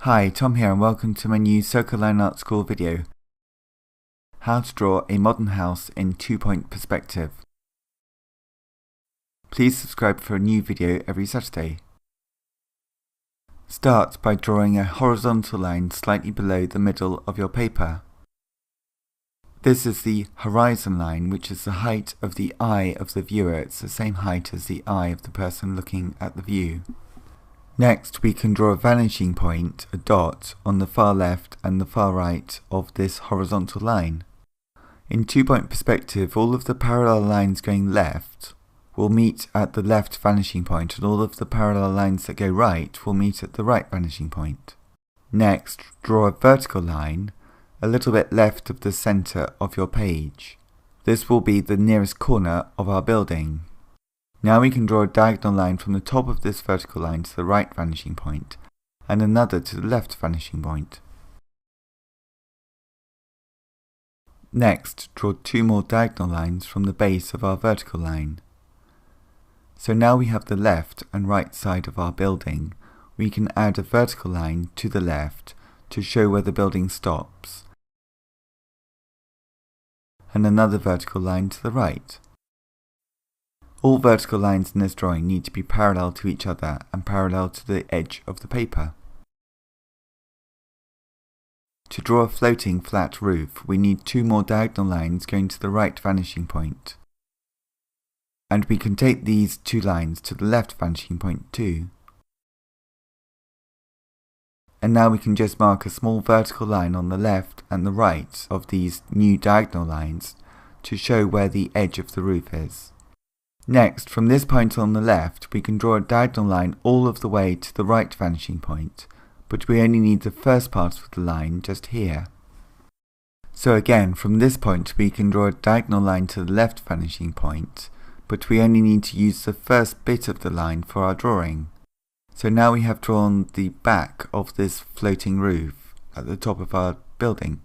Hi, Tom here and welcome to my new Circle Line Art School video. How to draw a modern house in 2-point perspective. Please subscribe for a new video every Saturday. Start by drawing a horizontal line slightly below the middle of your paper. This is the horizon line, which is the height of the eye of the viewer. It's the same height as the eye of the person looking at the view. Next, we can draw a vanishing point, a dot, on the far left and the far right of this horizontal line. In 2-point perspective, all of the parallel lines going left will meet at the left vanishing point, and all of the parallel lines that go right will meet at the right vanishing point. Next, draw a vertical line a little bit left of the center of your page. This will be the nearest corner of our building. Now we can draw a diagonal line from the top of this vertical line to the right vanishing point, and another to the left vanishing point. Next, draw 2 more diagonal lines from the base of our vertical line. So now we have the left and right side of our building. We can add a vertical line to the left to show where the building stops, and another vertical line to the right. All vertical lines in this drawing need to be parallel to each other and parallel to the edge of the paper. To draw a floating flat roof, we need 2 more diagonal lines going to the right vanishing point. And we can take these 2 lines to the left vanishing point too. And now we can just mark a small vertical line on the left and the right of these new diagonal lines to show where the edge of the roof is. Next, from this point on the left, we can draw a diagonal line all of the way to the right vanishing point, but we only need the first part of the line just here. So again, from this point we can draw a diagonal line to the left vanishing point, but we only need to use the first bit of the line for our drawing. So now we have drawn the back of this floating roof at the top of our building.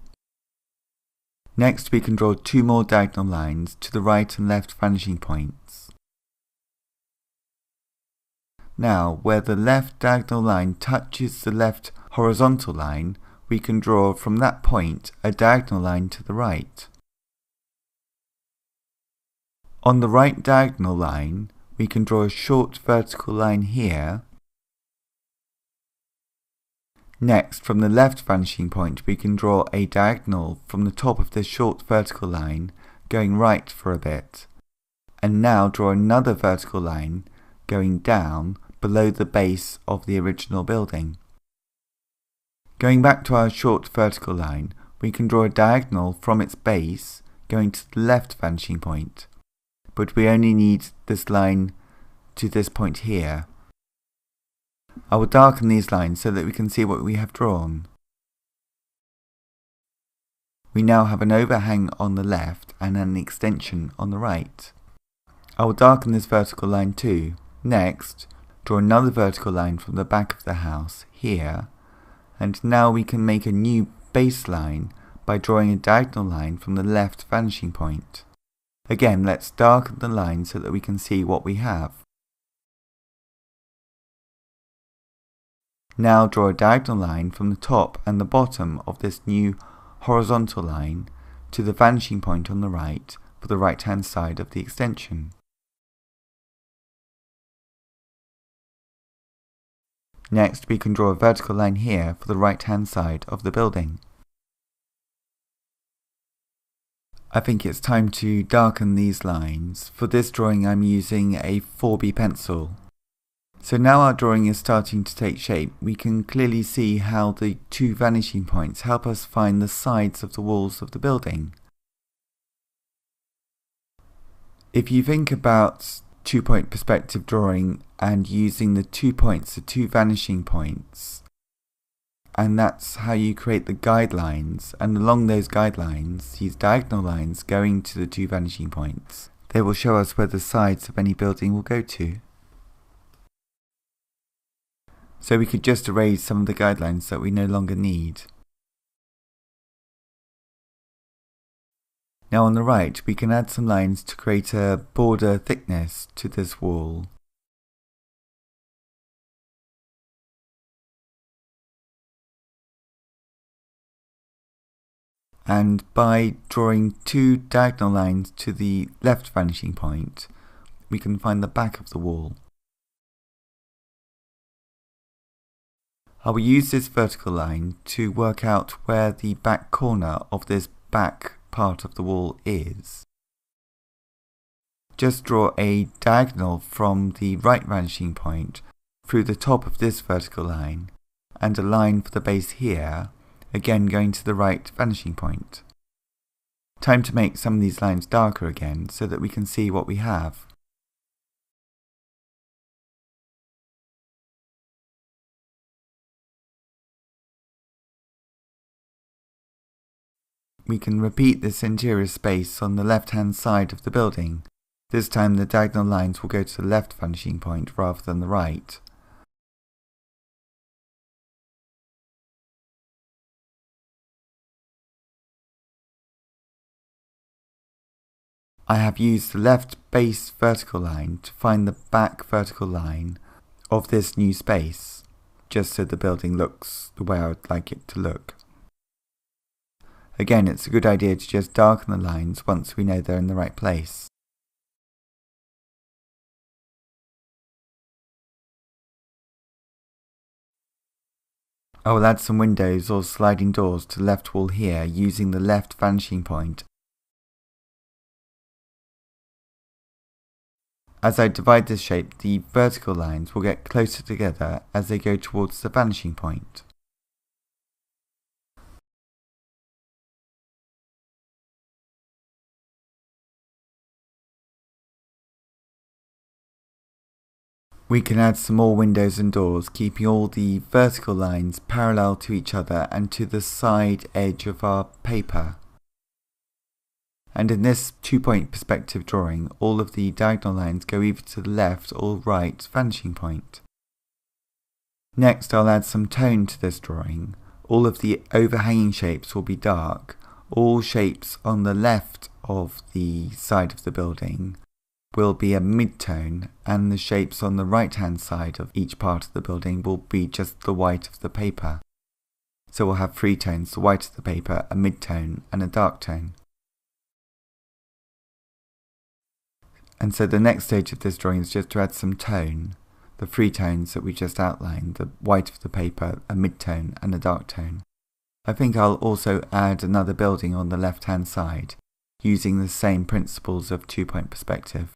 Next, we can draw 2 more diagonal lines to the right and left vanishing points. Now, where the left diagonal line touches the left horizontal line, we can draw from that point a diagonal line to the right. On the right diagonal line, we can draw a short vertical line here. Next, from the left vanishing point, we can draw a diagonal from the top of this short vertical line, going right for a bit. And now draw another vertical line going down below the base of the original building. Going back to our short vertical line, we can draw a diagonal from its base going to the left vanishing point, but we only need this line to this point here. I will darken these lines so that we can see what we have drawn. We now have an overhang on the left and an extension on the right. I will darken this vertical line too. Next, draw another vertical line from the back of the house here, and now we can make a new baseline by drawing a diagonal line from the left vanishing point. Again, let's darken the line so that we can see what we have. Now draw a diagonal line from the top and the bottom of this new horizontal line to the vanishing point on the right for the right hand side of the extension. Next, we can draw a vertical line here for the right hand side of the building. I think it's time to darken these lines. For this drawing I'm using a 4B pencil. So now our drawing is starting to take shape. We can clearly see how the 2 vanishing points help us find the sides of the walls of the building. If you think about 2-point perspective drawing and using the 2 points, the 2 vanishing points, and that's how you create the guidelines, and along those guidelines, these diagonal lines going to the 2 vanishing points, they will show us where the sides of any building will go to. So we could just erase some of the guidelines that we no longer need. Now on the right, we can add some lines to create a border thickness to this wall. and by drawing two diagonal lines to the left vanishing point, we can find the back of the wall. I will use this vertical line to work out where the back corner of this back part of the wall is. Just draw a diagonal from the right vanishing point through the top of this vertical line, and a line for the base here, again going to the right vanishing point. Time to make some of these lines darker again so that we can see what we have. We can repeat this interior space on the left hand side of the building. This time the diagonal lines will go to the left vanishing point rather than the right. I have used the left base vertical line to find the back vertical line of this new space, just so the building looks the way I would like it to look. Again, it's a good idea to just darken the lines once we know they're in the right place. I will add some windows or sliding doors to the left wall here using the left vanishing point. As I divide this shape, the vertical lines will get closer together as they go towards the vanishing point. We can add some more windows and doors, keeping all the vertical lines parallel to each other and to the side edge of our paper. And in this 2-point perspective drawing, all of the diagonal lines go either to the left or right vanishing point. Next, I'll add some tone to this drawing. All of the overhanging shapes will be dark. All shapes on the left of the side of the building will be a mid-tone, and the shapes on the right hand side of each part of the building will be just the white of the paper. So we'll have 3 tones: the white of the paper, a mid-tone and a dark tone. And so the next stage of this drawing is just to add some tone. The 3 tones that we just outlined, the white of the paper, a mid-tone and a dark tone. I think I'll also add another building on the left hand side, using the same principles of 2-point perspective.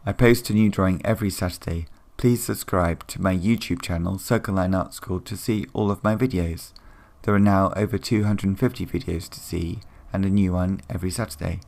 I post a new drawing every Saturday. Please subscribe to my YouTube channel, Circle Line Art School, to see all of my videos. There are now over 250 videos to see, and a new one every Saturday.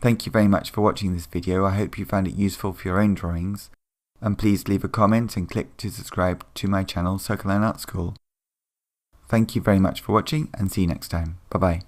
Thank you very much for watching this video. I hope you found it useful for your own drawings, and please leave a comment and click to subscribe to my channel, Circle Line Art School. Thank you very much for watching, and see you next time. Bye bye.